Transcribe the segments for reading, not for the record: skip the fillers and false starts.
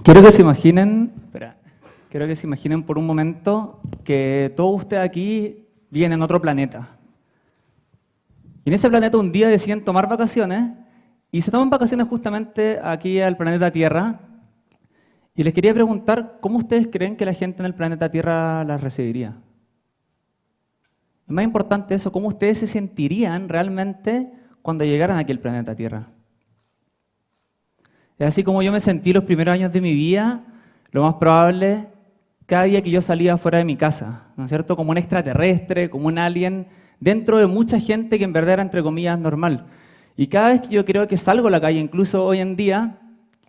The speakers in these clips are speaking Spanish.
Quiero que se imaginen, quiero que se imaginen por un momento que todos ustedes aquí viven en otro planeta. Y en ese planeta un día deciden tomar vacaciones y se toman vacaciones justamente aquí al planeta Tierra. Y les quería preguntar cómo ustedes creen que la gente en el planeta Tierra las recibiría. Es más importante eso, cómo ustedes se sentirían realmente cuando llegaran aquí al planeta Tierra. Es así como yo me sentí los primeros años de mi vida, lo más probable, cada día que yo salía fuera de mi casa, ¿no es cierto? Como un extraterrestre, como un alien, dentro de mucha gente que en verdad era, entre comillas, normal. Y cada vez que yo creo que salgo a la calle, incluso hoy en día,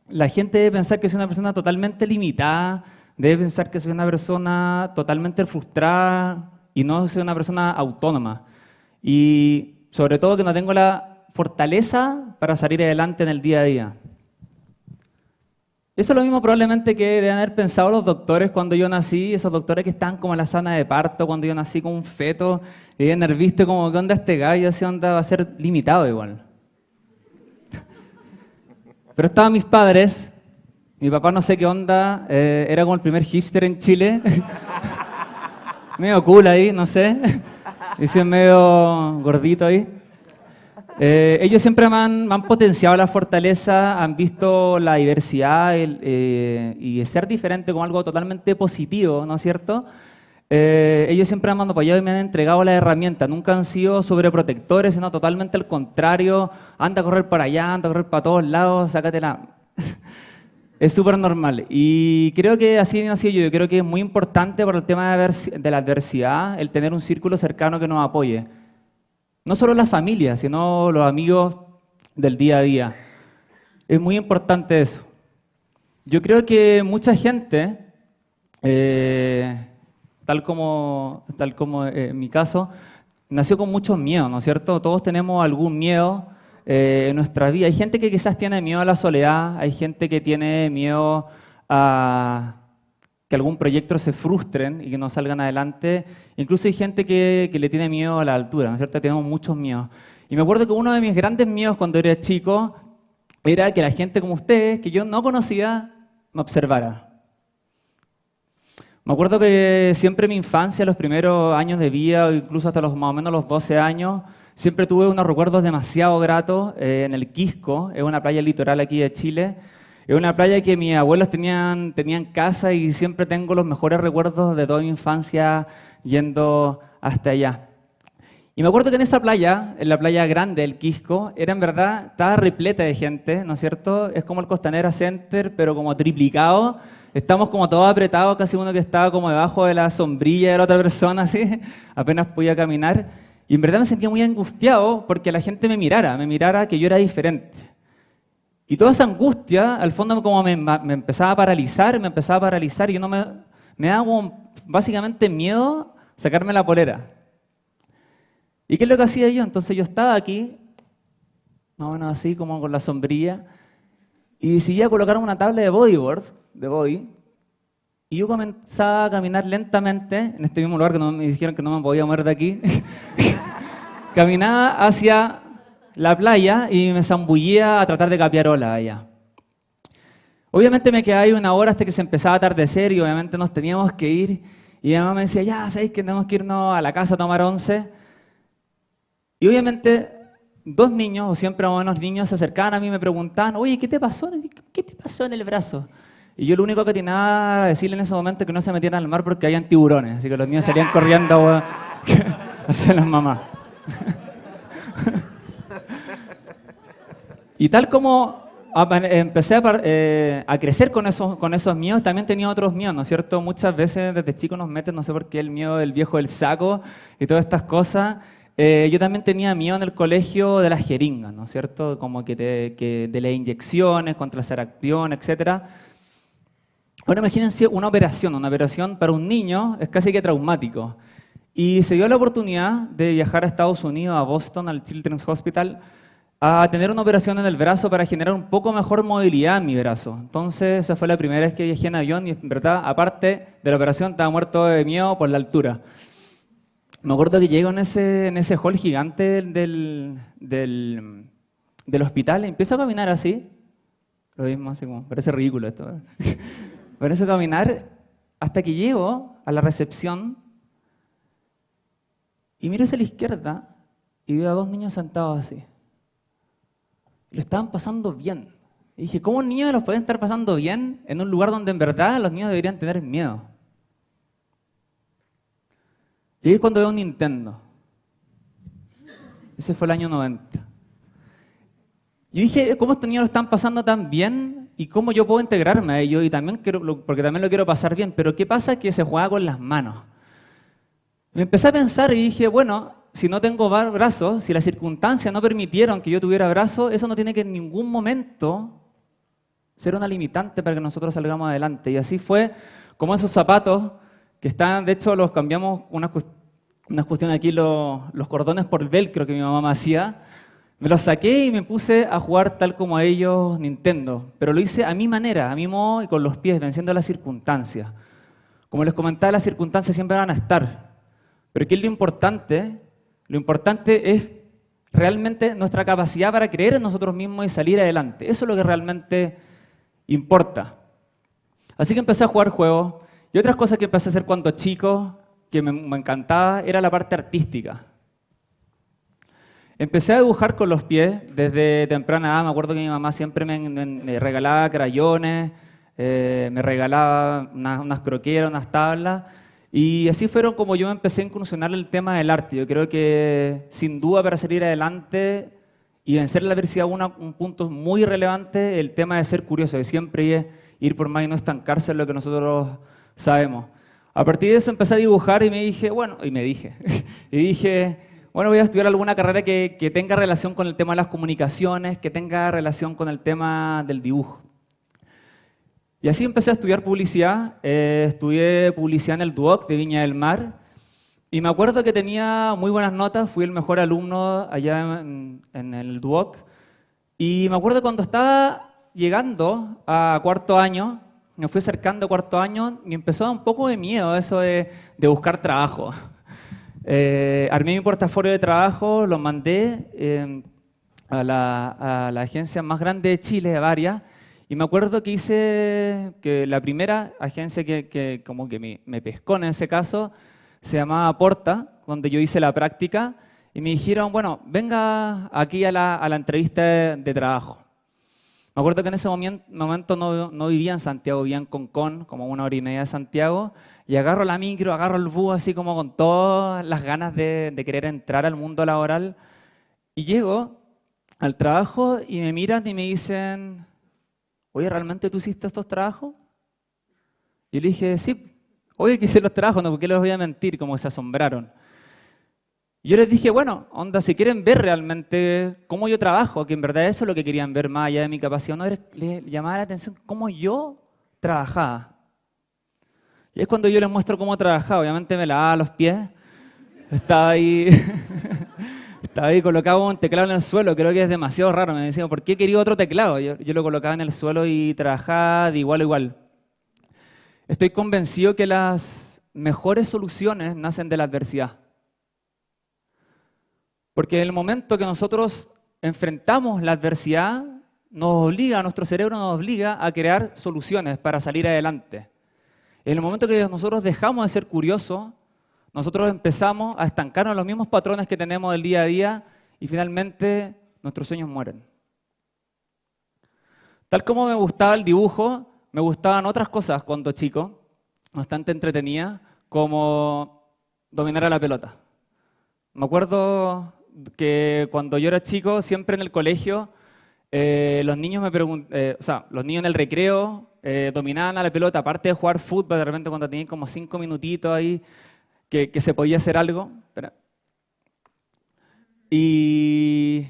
la gente debe pensar que soy una persona totalmente limitada, debe pensar que soy una persona totalmente frustrada y no soy una persona autónoma. Y sobre todo que no tengo la fortaleza para salir adelante en el día a día. Eso es lo mismo probablemente que deben haber pensado los doctores cuando yo nací, esos doctores que estaban como en la sala de parto, cuando yo nací como un feto, y deben haber visto como, ¿qué onda este gallo? ¿Ese onda va a ser limitado igual? Pero estaban mis padres, mi papá no sé qué onda, era como el primer hipster en Chile, medio cool ahí, no sé, dice medio gordito ahí. Ellos siempre me han potenciado la fortaleza, han visto la diversidad y ser diferente como algo totalmente positivo, ¿no es cierto? Ellos siempre me han apoyado y me han entregado las herramientas, nunca han sido sobreprotectores, sino totalmente al contrario, anda a correr para allá, anda a correr para todos lados, sácatela. Es súper normal y creo que así nací yo creo que es muy importante por el tema de la adversidad, el tener un círculo cercano que nos apoye. No solo la familia, sino los amigos del día a día. Es muy importante eso. Yo creo que mucha gente, tal como en mi caso, nació con muchos miedos, ¿no es cierto? Todos tenemos algún miedo en nuestra vida. Hay gente que quizás tiene miedo a la soledad, hay gente que tiene miedo a que algún proyecto se frustren y que no salgan adelante. Incluso hay gente que le tiene miedo a la altura, ¿no es cierto? Tenemos muchos miedos. Y me acuerdo que uno de mis grandes miedos cuando era chico era que la gente como ustedes, que yo no conocía, me observara. Me acuerdo que siempre en mi infancia, los primeros años de vida, incluso hasta los más o menos los 12 años, siempre tuve unos recuerdos demasiado gratos en el Quisco, es una playa litoral aquí de Chile. Es una playa que mis abuelos tenían casa y siempre tengo los mejores recuerdos de toda mi infancia yendo hasta allá. Y me acuerdo que en esa playa, en la playa grande del Quisco, era en verdad, estaba repleta de gente, ¿no es cierto? Es como el Costanera Center, pero como triplicado. Estamos como todos apretados, casi uno que estaba como debajo de la sombrilla de la otra persona, así, apenas podía caminar. Y en verdad me sentía muy angustiado porque la gente me mirara que yo era diferente. Y toda esa angustia, al fondo como me empezaba a paralizar, y yo no me daba como, básicamente miedo sacarme la polera. ¿Y qué es lo que hacía yo? Entonces yo estaba aquí, más o menos así como con la sombrilla, y decidí a colocar una tabla de bodyboard, y yo comenzaba a caminar lentamente, en este mismo lugar que me dijeron que no me podía mover de aquí, caminaba hacia la playa y me zambullía a tratar de capear olas allá. Obviamente me quedaba ahí una hora hasta que se empezaba a atardecer y obviamente nos teníamos que ir. Y mi mamá me decía, ya, ¿sabéis que tenemos que irnos a la casa a tomar once? Y obviamente dos niños, o siempre unos niños, se acercaban a mí y me preguntaban, oye, ¿qué te pasó? ¿Qué te pasó en el brazo? Y yo lo único que tenía era decirle en ese momento que no se metieran al mar porque habían tiburones. Así que los niños salían corriendo hacia las mamás. Y tal como empecé a crecer con esos miedos, también tenía otros miedos, ¿no es cierto? Muchas veces desde chico nos meten, no sé por qué, el miedo del viejo del saco y todas estas cosas. Yo también tenía miedo en el colegio de las jeringas, ¿no es cierto? Como que de las inyecciones, contra la sarampión, etc. Ahora imagínense una operación para un niño es casi que traumático. Y se dio la oportunidad de viajar a Estados Unidos, a Boston, al Children's Hospital, a tener una operación en el brazo para generar un poco mejor movilidad en mi brazo. Entonces, esa fue la primera vez que viajé en avión y en verdad, aparte de la operación, estaba muerto de miedo por la altura. Me acuerdo que llego en ese hall gigante del hospital y empiezo a caminar así Lo mismo, así como, parece ridículo esto, ¿verdad? Parece caminar hasta que llego a la recepción y miro hacia la izquierda y veo a dos niños sentados así. Y lo estaban pasando bien. Y dije, ¿cómo niños los pueden estar pasando bien en un lugar donde en verdad los niños deberían tener miedo? Y ahí es cuando veo un Nintendo. Ese fue el año 90. Yo dije, ¿cómo estos niños lo están pasando tan bien? ¿Y cómo yo puedo integrarme a ellos? Y también porque también lo quiero pasar bien. Pero ¿qué pasa? Que se juega con las manos. Me empecé a pensar y dije, bueno, si no tengo brazos, si las circunstancias no permitieron que yo tuviera brazos, eso no tiene que en ningún momento ser una limitante para que nosotros salgamos adelante. Y así fue como esos zapatos que están, de hecho los cambiamos unas cuestiones aquí, los cordones por velcro que mi mamá me hacía. Me los saqué y me puse a jugar tal como a ellos Nintendo. Pero lo hice a mi manera, a mi modo y con los pies, venciendo las circunstancias. Como les comentaba, las circunstancias siempre van a estar. Pero ¿qué es lo importante? Lo importante es realmente nuestra capacidad para creer en nosotros mismos y salir adelante. Eso es lo que realmente importa. Así que empecé a jugar juegos. Y otras cosas que empecé a hacer cuando chico, que me encantaba, era la parte artística. Empecé a dibujar con los pies desde temprana edad. Me acuerdo que mi mamá siempre me regalaba crayones, me regalaba unas croqueras, unas tablas. Y así fueron como yo me empecé a incursionar en el tema del arte. Yo creo que sin duda para salir adelante y vencer la adversidad un punto muy relevante, el tema de ser curioso, de siempre ir por más y no estancarse en lo que nosotros sabemos. A partir de eso empecé a dibujar y dije, bueno, voy a estudiar alguna carrera que tenga relación con el tema de las comunicaciones, que tenga relación con el tema del dibujo. Y así empecé a estudiar publicidad. Estudié publicidad en el Duoc de Viña del Mar. Y me acuerdo que tenía muy buenas notas, fui el mejor alumno allá en el Duoc. Y me acuerdo cuando estaba llegando a cuarto año, me fui acercando a cuarto año y empezó a dar un poco de miedo eso de buscar trabajo. Armé mi portafolio de trabajo, lo mandé a la agencia más grande de Chile, a varias, y me acuerdo que hice que la primera agencia que como que me pescó en ese caso se llamaba Porta, donde yo hice la práctica y me dijeron, bueno, venga aquí a la entrevista de trabajo. Me acuerdo que en ese momento no vivía en Santiago, vivía en Concón, como 1 hora y media de Santiago, y agarro la micro, agarro el bus así como con todas las ganas de querer entrar al mundo laboral. Y llego al trabajo y me miran y me dicen, oye, ¿realmente tú hiciste estos trabajos? Y le dije, sí, oye, que hice los trabajos, no, ¿por qué les voy a mentir? Como se asombraron. Y yo les dije, bueno, onda, si quieren ver realmente cómo yo trabajo, que en verdad eso es lo que querían ver más allá de mi capacidad, no les llamaba la atención cómo yo trabajaba. Y es cuando yo les muestro cómo trabajaba, obviamente me lavaba los pies, estaba ahí, estaba ahí, colocaba un teclado en el suelo, creo que es demasiado raro, me decían, ¿por qué quería otro teclado? Yo lo colocaba en el suelo y trabajaba de igual a igual. Estoy convencido que las mejores soluciones nacen de la adversidad. Porque en el momento que nosotros enfrentamos la adversidad, nuestro cerebro nos obliga a crear soluciones para salir adelante. En el momento que nosotros dejamos de ser curiosos, nosotros empezamos a estancarnos en los mismos patrones que tenemos del día a día y finalmente nuestros sueños mueren. Tal como me gustaba el dibujo, me gustaban otras cosas cuando chico, bastante entretenidas, como dominar a la pelota. Me acuerdo que cuando yo era chico, siempre en el colegio, los niños los niños en el recreo dominaban a la pelota, aparte de jugar fútbol, de repente cuando tenían como 5 minutitos ahí, que se podía hacer algo. Y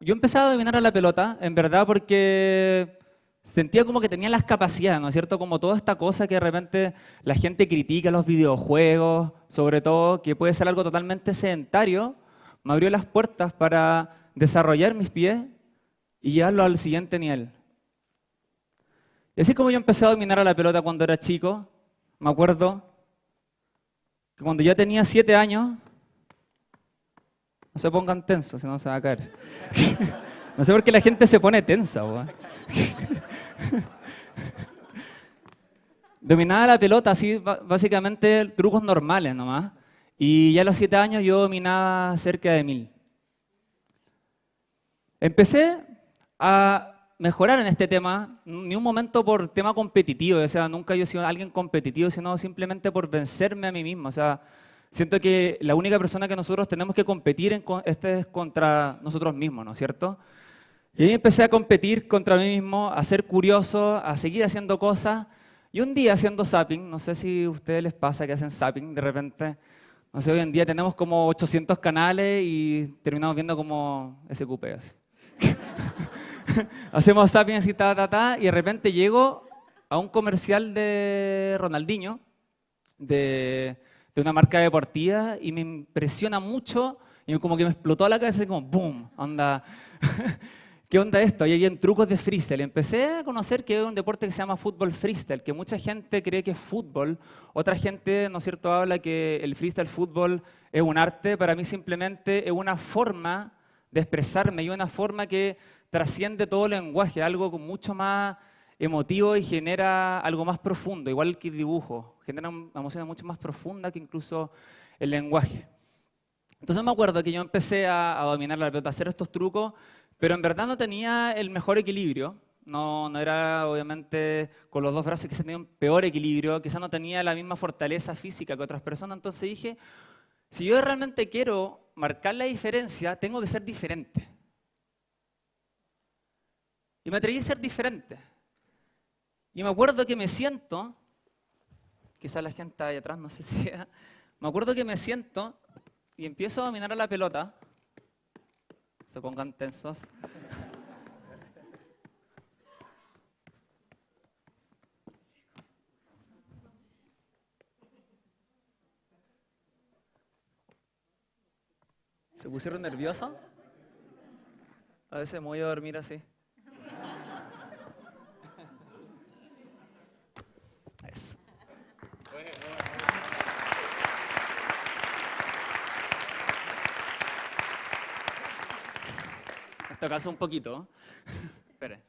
yo empecé a dominar a la pelota, en verdad, porque sentía como que tenía las capacidades, ¿no es cierto? Como toda esta cosa que de repente la gente critica los videojuegos, sobre todo, que puede ser algo totalmente sedentario, me abrió las puertas para desarrollar mis pies y llevarlo al siguiente nivel. Y así como yo empecé a dominar a la pelota cuando era chico, me acuerdo que cuando ya tenía 7 años, no se pongan tensos, si no se va a caer. No sé por qué la gente se pone tensa, weón. Dominaba la pelota así, básicamente trucos normales nomás. Y ya a los 7 años yo dominaba cerca de 1000. Empecé a mejorar en este tema, ni un momento por tema competitivo, o sea, nunca yo he sido alguien competitivo, sino simplemente por vencerme a mí mismo. O sea, siento que la única persona que nosotros tenemos que competir es contra nosotros mismos, ¿no es cierto? Y ahí empecé a competir contra mí mismo, a ser curioso, a seguir haciendo cosas. Y un día haciendo zapping, no sé si a ustedes les pasa que hacen zapping de repente, no sé, hoy en día tenemos como 800 canales y terminamos viendo como SQP. Así. Hacemos zapping así, y de repente llego a un comercial de Ronaldinho, de una marca deportiva, y me impresiona mucho, y como que me explotó la cabeza, y como ¡boom! Onda, ¿qué onda esto? Y había trucos de freestyle. Empecé a conocer que hay un deporte que se llama fútbol freestyle, que mucha gente cree que es fútbol, otra gente, ¿no es cierto?, habla que el freestyle fútbol es un arte. Para mí simplemente es una forma de expresarme y una forma que trasciende todo lenguaje, algo con mucho más emotivo y genera algo más profundo, igual que el dibujo, genera una emoción mucho más profunda que incluso el lenguaje. Entonces me acuerdo que yo empecé a dominar la pelota, a hacer estos trucos, pero en verdad no tenía el mejor equilibrio, no era obviamente con los dos brazos, quizás tenía un peor equilibrio, quizás no tenía la misma fortaleza física que otras personas, entonces dije, si yo realmente quiero marcar la diferencia, tengo que ser diferente. Y me atreví a ser diferente. Y me acuerdo que me siento, quizás la gente ahí atrás, no sé si es, me acuerdo que me siento y empiezo a dominar a la pelota. Se pongan tensos. ¿Se pusieron nerviosos? A veces me voy a dormir así. Eso. Esto calza un poquito. Espere.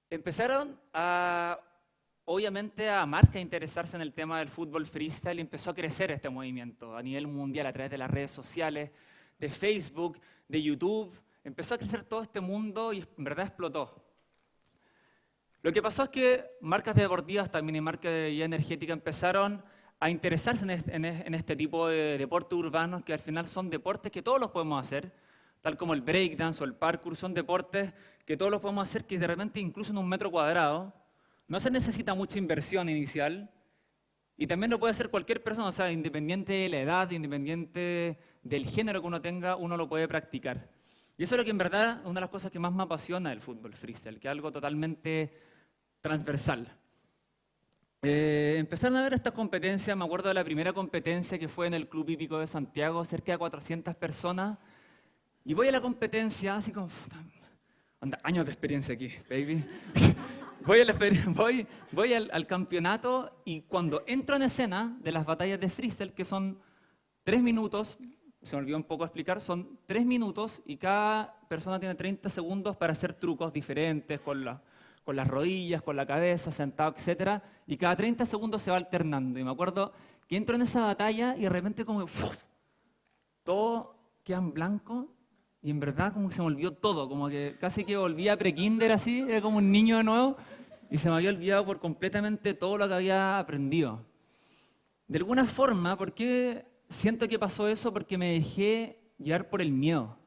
Empezaron obviamente a marcas a interesarse en el tema del fútbol freestyle y empezó a crecer este movimiento a nivel mundial a través de las redes sociales, de Facebook, de YouTube. Empezó a crecer todo este mundo y en verdad explotó. Lo que pasó es que marcas deportivas también y marcas de energética empezaron a interesarse en este tipo de deportes urbanos que al final son deportes que todos los podemos hacer, tal como el breakdance o el parkour, son deportes que todos los podemos hacer, que de repente incluso en 1 metro cuadrado no se necesita mucha inversión inicial y también lo puede hacer cualquier persona, o sea, independiente de la edad, independiente del género que uno tenga, uno lo puede practicar. Y eso es lo que en verdad es una de las cosas que más me apasiona del fútbol freestyle, que es algo totalmente transversal. Empezaron a ver estas competencias, me acuerdo de la primera competencia que fue en el Club Hípico de Santiago, cerca de 400 personas, y voy a la competencia, así como, anda, años de experiencia aquí, baby. Voy al campeonato y cuando entro en escena de las batallas de freestyle, que son 3 minutos, se me olvidó un poco explicar, son 3 minutos y cada persona tiene 30 segundos para hacer trucos diferentes con las rodillas, con la cabeza, sentado, etc. Y cada 30 segundos se va alternando. Y me acuerdo que entro en esa batalla y de repente como ¡fuf! Todo queda en blanco y en verdad como que se me olvidó todo, como que casi que volví a pre-kinder así, era como un niño de nuevo y se me había olvidado por completamente todo lo que había aprendido. De alguna forma, ¿por qué siento que pasó eso? Porque me dejé llevar por el miedo.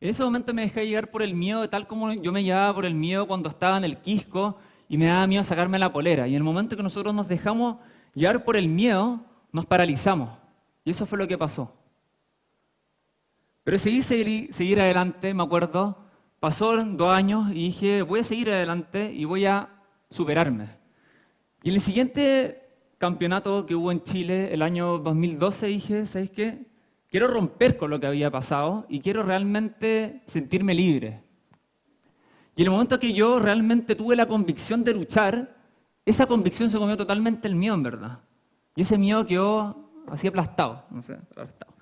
En ese momento me dejé llevar por el miedo, tal como yo me llevaba por el miedo cuando estaba en el Quisco y me daba miedo sacarme la polera. Y en el momento que nosotros nos dejamos llevar por el miedo, nos paralizamos. Y eso fue lo que pasó. Pero seguir adelante, me acuerdo. Pasaron 2 años y dije, voy a seguir adelante y voy a superarme. Y en el siguiente campeonato que hubo en Chile, el año 2012, dije, ¿sabes qué? Quiero romper con lo que había pasado y quiero realmente sentirme libre. Y en el momento que yo realmente tuve la convicción de luchar, esa convicción se comió totalmente el miedo, en verdad. Y ese miedo quedó así aplastado, no sé, aplastado.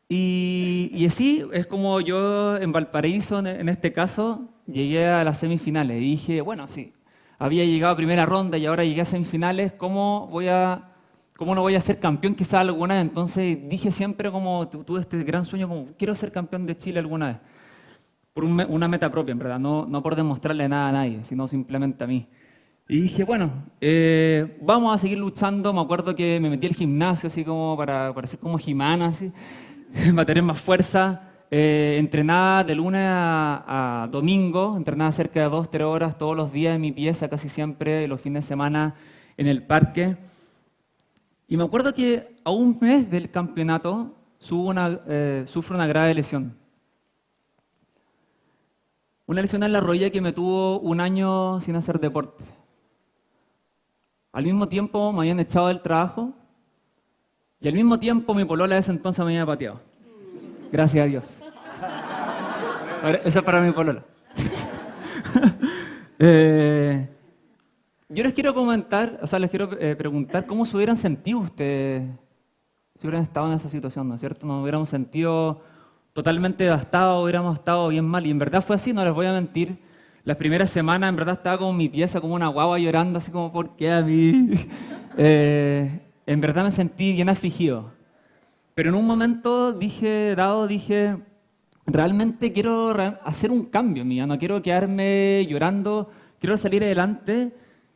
Y así es como yo en Valparaíso, en este caso, llegué a las semifinales y dije, bueno, sí, había llegado a primera ronda y ahora llegué a semifinales, ¿cómo no voy a ser campeón quizás alguna vez? Entonces dije siempre como, tuve este gran sueño como, quiero ser campeón de Chile alguna vez. Por una meta propia, en verdad, no por demostrarle nada a nadie, sino simplemente a mí. Y dije, bueno, vamos a seguir luchando. Me acuerdo que me metí al gimnasio así como para ser como Jimana, así, para tener más fuerza. Entrenaba de lunes a domingo, entrenaba cerca de 2, 3 horas todos los días en mi pieza, casi siempre, y los fines de semana en el parque. Y me acuerdo que a un mes del campeonato sufro una grave lesión. Una lesión en la rodilla que me tuvo un año sin hacer deporte. Al mismo tiempo me habían echado del trabajo y al mismo tiempo mi polola de ese entonces me había pateado. Gracias a Dios. Eso es para mi polola. Yo les quiero comentar, o sea, les quiero preguntar cómo se hubieran sentido ustedes si hubieran estado en esa situación, ¿no es cierto? Nos hubiéramos sentido totalmente devastados, hubiéramos estado bien mal. Y en verdad fue así, no les voy a mentir. Las primeras semanas en verdad estaba como en mi pieza, como una guagua llorando, así como, ¿por qué a mí? En verdad me sentí bien afligido. Pero en un momento dije, realmente quiero hacer un cambio en mi vida, no quiero quedarme llorando, quiero salir adelante.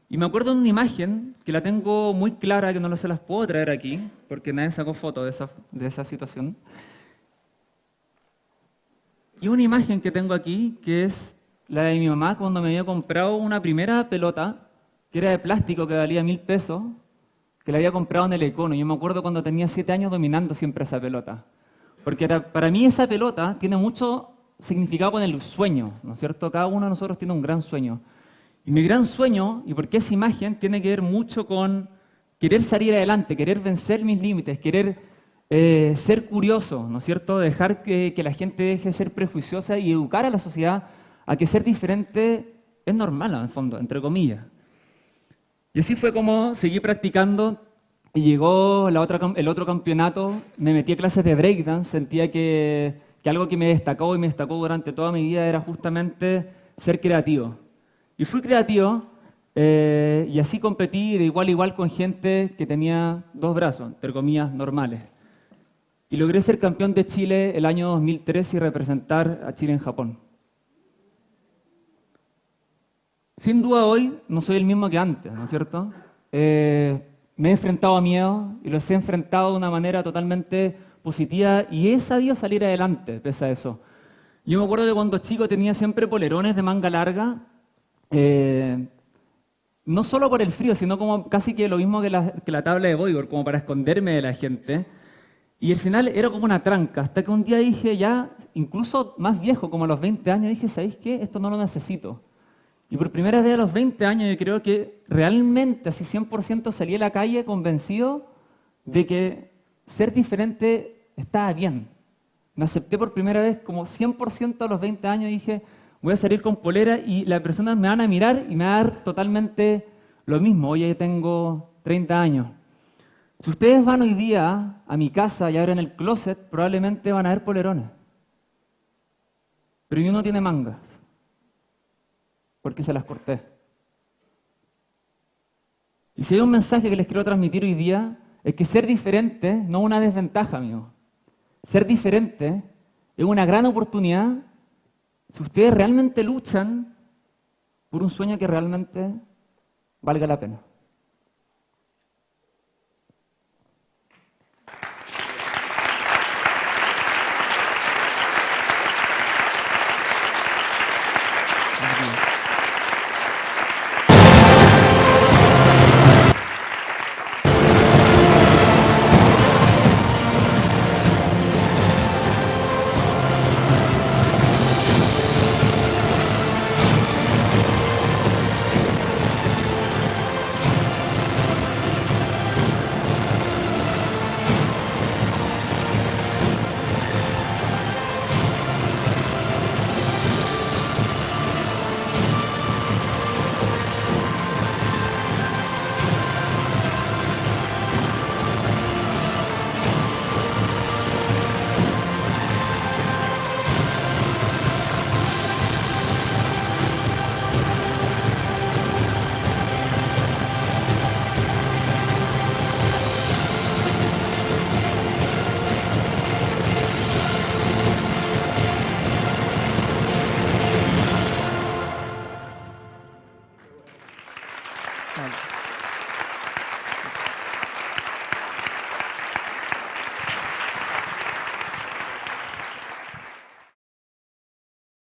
Y me acuerdo de una imagen que la tengo muy clara, que no se las puedo traer aquí, porque nadie sacó foto de esa situación. Y una imagen que tengo aquí, que es la de mi mamá cuando me había comprado una primera pelota, que era de plástico, que valía 1000 pesos, que la había comprado en el Econo. Yo me acuerdo cuando tenía 7 años dominando siempre esa pelota. Porque para mí esa pelota tiene mucho significado con el sueño, ¿no es cierto? Cada uno de nosotros tiene un gran sueño. Y mi gran sueño, y porque esa imagen tiene que ver mucho con querer salir adelante, querer vencer mis límites, querer ser curioso, ¿no es cierto? Dejar que la gente deje de ser prejuiciosa y educar a la sociedad a que ser diferente es normal, en el fondo, entre comillas. Y así fue como seguí practicando y llegó el otro campeonato, me metí a clases de breakdance, sentía que algo que me destacó y me destacó durante toda mi vida era justamente ser creativo. Y fui creativo y así competí de igual a igual con gente que tenía 2 brazos, entre comillas, normales. Y logré ser campeón de Chile el año 2013 y representar a Chile en Japón. Sin duda hoy no soy el mismo que antes, ¿no es cierto? Me he enfrentado a miedo y los he enfrentado de una manera totalmente positiva y he sabido salir adelante pese a eso. Yo me acuerdo de cuando chico tenía siempre polerones de manga larga, no solo por el frío, sino como casi que lo mismo que la tabla de voleibol, como para esconderme de la gente. Y al final era como una tranca, hasta que un día dije ya, incluso más viejo, como a los 20 años, dije, ¿sabéis qué? Esto no lo necesito. Y por primera vez a los 20 años yo creo que realmente, así 100% salí a la calle convencido de que ser diferente estaba bien. Me acepté por primera vez como 100% a los 20 años y dije, voy a salir con polera y las personas me van a mirar y me va a dar totalmente lo mismo. Hoy ya tengo 30 años. Si ustedes van hoy día a mi casa y abren el closet, probablemente van a ver polerones. Pero ni uno tiene mangas, porque se las corté. Y si hay un mensaje que les quiero transmitir hoy día, es que ser diferente no es una desventaja, amigo. Ser diferente es una gran oportunidad si ustedes realmente luchan por un sueño que realmente valga la pena. Vale.